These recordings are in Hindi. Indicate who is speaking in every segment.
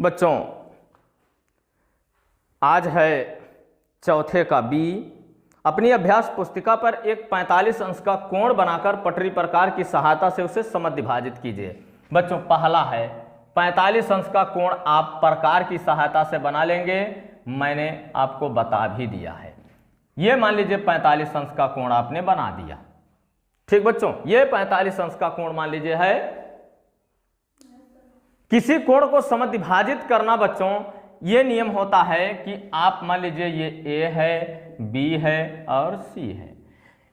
Speaker 1: बच्चों आज है चौथे का बी। अपनी अभ्यास पुस्तिका पर एक 45 अंश का कोण बनाकर पटरी प्रकार की सहायता से उसे समद्विभाजित कीजिए। बच्चों पहला है 45 अंश का कोण आप प्रकार की सहायता से बना लेंगे, मैंने आपको बता भी दिया है। ये मान लीजिए 45 अंश का कोण आपने बना दिया, ठीक बच्चों। ये 45 अंश का कोण मान लीजिए है। किसी कोण को समद्विभाजित करना बच्चों, ये नियम होता है कि आप मान लीजिए ये ए है, बी है और सी है।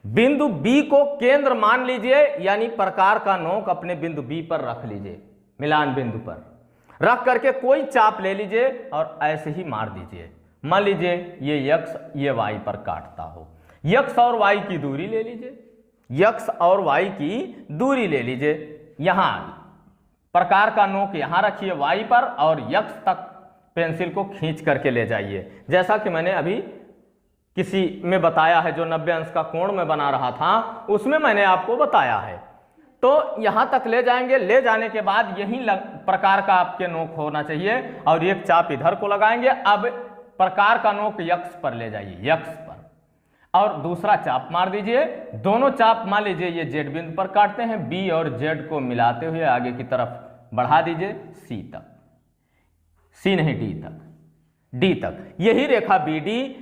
Speaker 1: बिंदु बी को केंद्र मान लीजिए, यानी प्रकार का नोक अपने बिंदु बी पर रख लीजिए, मिलान बिंदु पर रख करके कोई चाप ले लीजिए और ऐसे ही मार दीजिए। मान लीजिए ये x ये y पर काटता हो, x और y की दूरी ले लीजिए, x और y की दूरी ले लीजिए। यहां प्रकार का नोक यहां रखिए y पर और x तक पेंसिल को खींच करके ले जाइए, जैसा कि मैंने अभी किसी में बताया है। जो 90 अंश का कोण में बना रहा था उसमें मैंने आपको बताया है। तो यहां तक ले जाएंगे, ले जाने के बाद यही प्रकार का आपके नोक होना चाहिए और एक चाप इधर को लगाएंगे। अब प्रकार का नोक x पर ले जाइए, x पर, और दूसरा चाप मार दीजिए। दोनों चाप मान लीजिए ये z बिंदु पर काटते हैं, b और z को मिलाते हुए आगे की तरफ बढ़ा दीजिए c तक, c नहीं d तक, d तक। यही रेखा BD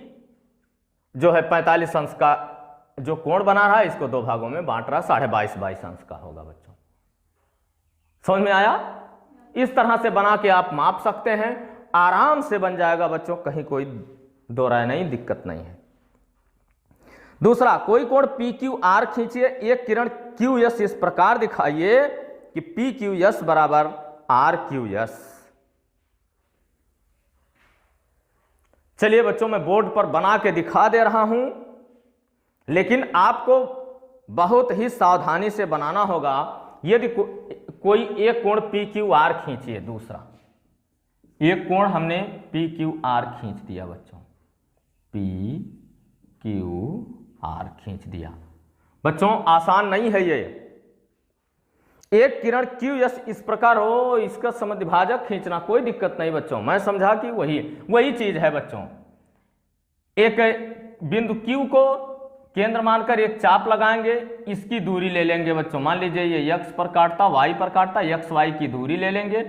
Speaker 1: जो है 45 अंश का जो कोण बना रहा है, इसको दो भागों में बांट रहा, 22.5 अंश का होगा बच्चों। समझ में आया? इस तरह से बना के आप माप सकते हैं, आराम से बन जाएगा बच्चों, कहीं कोई दो राय नहीं, दिक्कत नहीं है। दूसरा, कोई कोण PQR खींचिए, एक किरण QS इस प्रकार दिखाइए कि PQS बराबर RQS। चलिए बच्चों मैं बोर्ड पर बना के दिखा दे रहा हूं, लेकिन आपको बहुत ही सावधानी से बनाना होगा। यदि कोई एक कोण PQR खींचिए, दूसरा एक कोण हमने PQR खींच दिया बच्चों, PQR खींच दिया। बच्चों आसान नहीं है ये। एक किरण QS इस प्रकार हो, इसका समद्विभाजक खींचना कोई दिक्कत नहीं बच्चों, मैं समझा कि वही चीज है बच्चों। एक बिंदु Q को केंद्र मानकर एक चाप लगाएंगे, इसकी दूरी ले लेंगे बच्चों। मान लीजिए ये x पर काटता, y पर काटता, x y की दूरी ले लेंगे।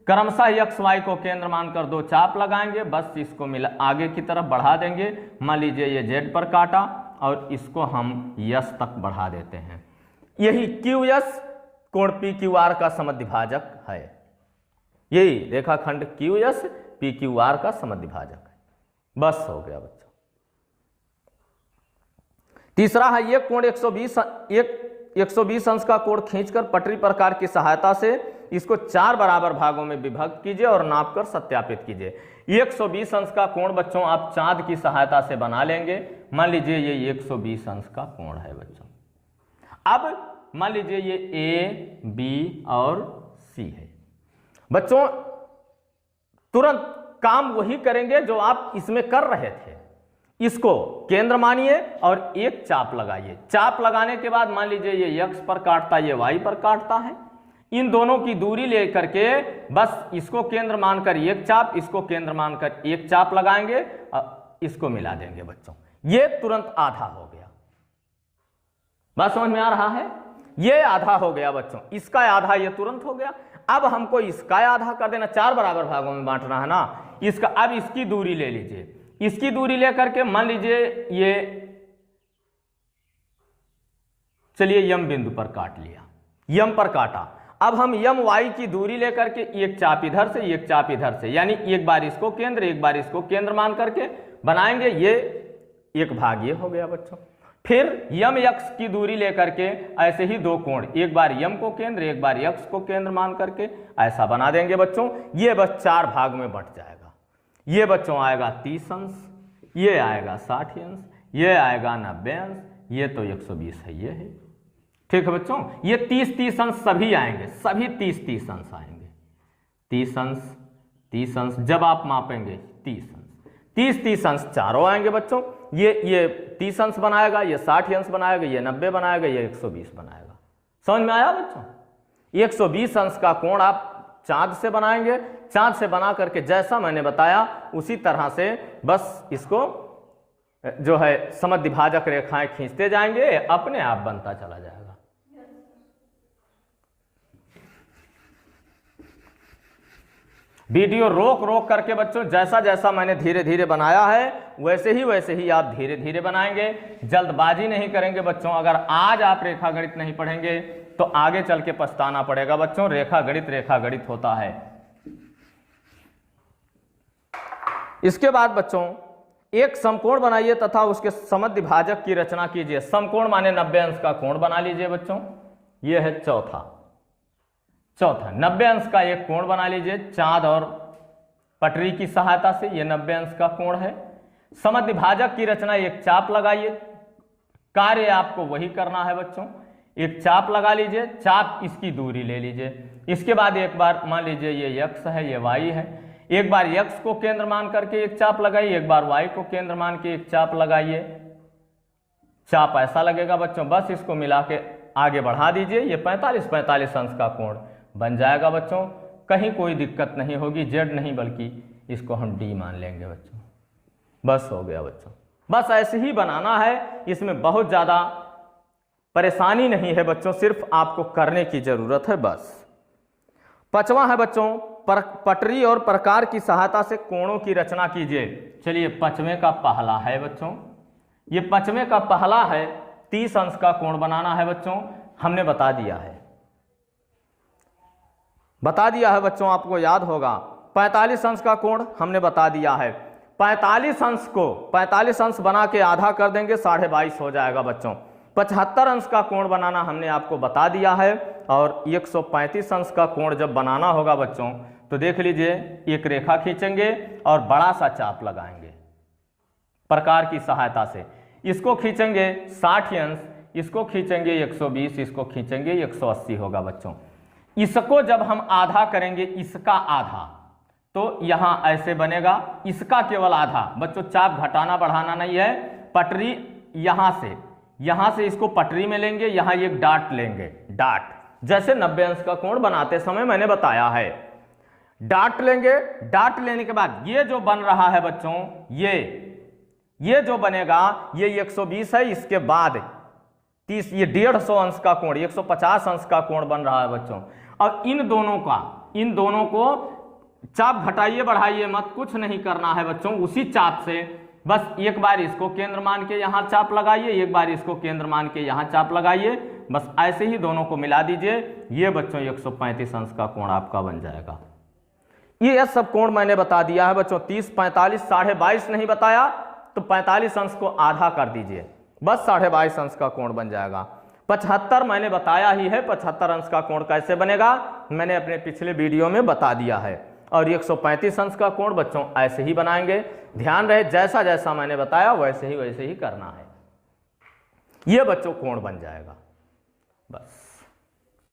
Speaker 1: क्रमशः x y को केंद्र मानकर दो चाप लगाएंगे, बस इसको मिला आगे की तरफ बढ़ा देंगे। मान लीजिए ये z पर काटा और इसको हम s तक बढ़ा देते हैं। यही QS कोण PQR का समद्विभाजक है। यही रेखाखंड QS PQR का समद्विभाजक है। बस हो गया बच्चों। तीसरा है ये कोण 120 अंश का कोण खींचकर पटरी प्रकार की सहायता से इसको 4 बराबर भागों में विभक्त कीजिए और नापकर सत्यापित कीजिए। 120 अंश का कोण बच्चों आप चांद की सहायता से बना लेंगे। मान लीजिए ये 120 अंश का कोण है बच्चों। अब मान लीजिए ये A, B और C है बच्चों। तुरंत काम वही करेंगे जो आप इसमें कर रहे थे। इसको केंद्र मानिए और एक चाप लगाइए। चाप लगाने के बाद मान लीजिए ये x पर काटता, ये y पर काटता है। इन दोनों की दूरी लेकर के बस इसको केंद्र मानकर एक चाप, इसको केंद्र मानकर एक चाप लगाएंगे और इसको मिला देंगे बच्चों। ये तुरंत आधा हो गया। बात समझ में आ रहा है? ये आधा हो गया बच्चों, इसका आधा ये तुरंत हो गया। अब हमको इसका आधा कर देना, 4 बराबर भागों में बांटना है ना इसका। अब इसकी दूरी ले लीजिए, इसकी दूरी लेकर के मान लीजिए ये चलिए यम बिंदु पर काट लिया, यम पर काटा। अब हम यम y की दूरी लेकर के एक चाप इधर से, एक चाप इधर से, यानी एक बार इसको केंद्र, एक बार इसको केंद्र मान करके बनाएंगे। ये एक भाग ये हो गया बच्चों। फिर यम x की दूरी लेकर के ऐसे ही दो कोण, एक बार यम को केंद्र, एक बार x को केंद्र मान करके ऐसा बना देंगे बच्चों। ये बस 4 भाग में बंट जाएगा। ये बच्चों आएगा 30 अंश, ये आएगा 60 अंश, ये आएगा 90 अंश, ये तो 120 है, ये है। ठीक है बच्चों, ये 30-30 अंश सभी आएंगे, सभी 30-30 अंश आएंगे। 30 अंश, 30 अंश, जब आप मापेंगे 30 अंश, 30-30 अंश चारों आएंगे बच्चों। ये 30 अंश बनाएगा, ये 60 अंश बनाएगा, ये 90 बनाएगा, ये 120 बनाएगा। समझ में आया बच्चों? 120 अंश का कोण आप चांद से बनाएंगे, चाँद से बना करके जैसा मैंने बताया उसी तरह से बस इसको जो है समद्विभाजक रेखाएं खींचते जाएंगे, अपने आप बनता चला जाएगा। वीडियो रोक रोक करके बच्चों जैसा जैसा मैंने धीरे धीरे बनाया है वैसे ही आप धीरे धीरे बनाएंगे, जल्दबाजी नहीं करेंगे बच्चों। अगर आज आप रेखा गणित नहीं पढ़ेंगे तो आगे चल के पछताना पड़ेगा बच्चों। रेखा गणित होता है। इसके बाद बच्चों एक समकोण बनाइए तथा उसके समद्विभाजक की रचना कीजिए। समकोण माने 90 अंश का कोण बना लीजिए बच्चों। यह है चौथा 90 अंश का एक कोण बना लीजिए चांद और पटरी की सहायता से। यह 90 अंश का कोण है। समद्विभाजक की रचना, एक चाप लगाइए। कार्य आपको वही करना है बच्चों। एक चाप लगा लीजिए, चाप इसकी दूरी ले लीजिए। इसके बाद एक बार मान लीजिए ये x है, ये y है। एक बार x को केंद्र मान करके एक चाप लगाइए, एक बार y को केंद्र मान के एक चाप लगाइए। चाप ऐसा लगेगा बच्चों, बस इसको मिला के आगे बढ़ा दीजिए। ये 45 अंश का कोण बन जाएगा बच्चों। कहीं कोई दिक्कत नहीं होगी, जेड नहीं बल्कि इसको हम डी मान लेंगे बच्चों। बस हो गया बच्चों। बस ऐसे ही बनाना है, इसमें बहुत ज़्यादा परेशानी नहीं है बच्चों, सिर्फ आपको करने की जरूरत है बस। पांचवा है बच्चों पटरी और प्रकार की सहायता से कोणों की रचना कीजिए। चलिए पांचवें का पहला है बच्चों। ये पांचवें का पहला है 30 अंश का कोण बनाना है बच्चों। हमने बता दिया है बच्चों, आपको याद होगा। 45 अंश का कोण हमने बता दिया है। 45 अंश बना के आधा कर देंगे, 22.5 हो जाएगा बच्चों। 75 अंश का कोण बनाना हमने आपको बता दिया है। और 135 अंश का कोण जब बनाना होगा बच्चों तो देख लीजिए, एक रेखा खींचेंगे और बड़ा सा चाप लगाएंगे प्रकार की सहायता से। इसको खींचेंगे 60 अंश, इसको खींचेंगे 120, इसको खींचेंगे 180 होगा बच्चों। इसको जब हम आधा करेंगे, इसका आधा, तो यहां ऐसे बनेगा। इसका केवल आधा बच्चों, चाप घटाना बढ़ाना नहीं है। पटरी यहां से इसको पटरी में लेंगे, यहां एक डाट लेंगे, डाट जैसे 90 अंश का कोण बनाते समय मैंने बताया है। डाट लेंगे, डाट लेने के बाद ये जो बन रहा है बच्चों, ये जो बनेगा ये 120 है। इसके बाद 30, ये 150 अंश का कोण, 150 अंश का कोण बन रहा है बच्चों। अब इन दोनों को चाप घटाइए बढ़ाइए मत, कुछ नहीं करना है बच्चों। उसी चाप से बस एक बार इसको केंद्र मान के यहां चाप लगाइए, एक बार इसको केंद्र मान के यहां चाप लगाइए। बस ऐसे ही दोनों को मिला दीजिए। ये बच्चों 135 अंश का कोण आपका बन जाएगा। ये सब कोण मैंने बता दिया है बच्चों। 30, 45, 22.5 नहीं बताया तो 45 अंश को आधा कर दीजिए, बस 22.5 अंश का कोण बन जाएगा। 75 मैंने बताया ही है, 75 अंश का कोण कैसे बनेगा मैंने अपने पिछले वीडियो में बता दिया है। और 135 अंश का कोण बच्चों ऐसे ही बनाएंगे। ध्यान रहे, जैसा जैसा मैंने बताया वैसे ही करना है। यह बच्चों कोण बन जाएगा बस।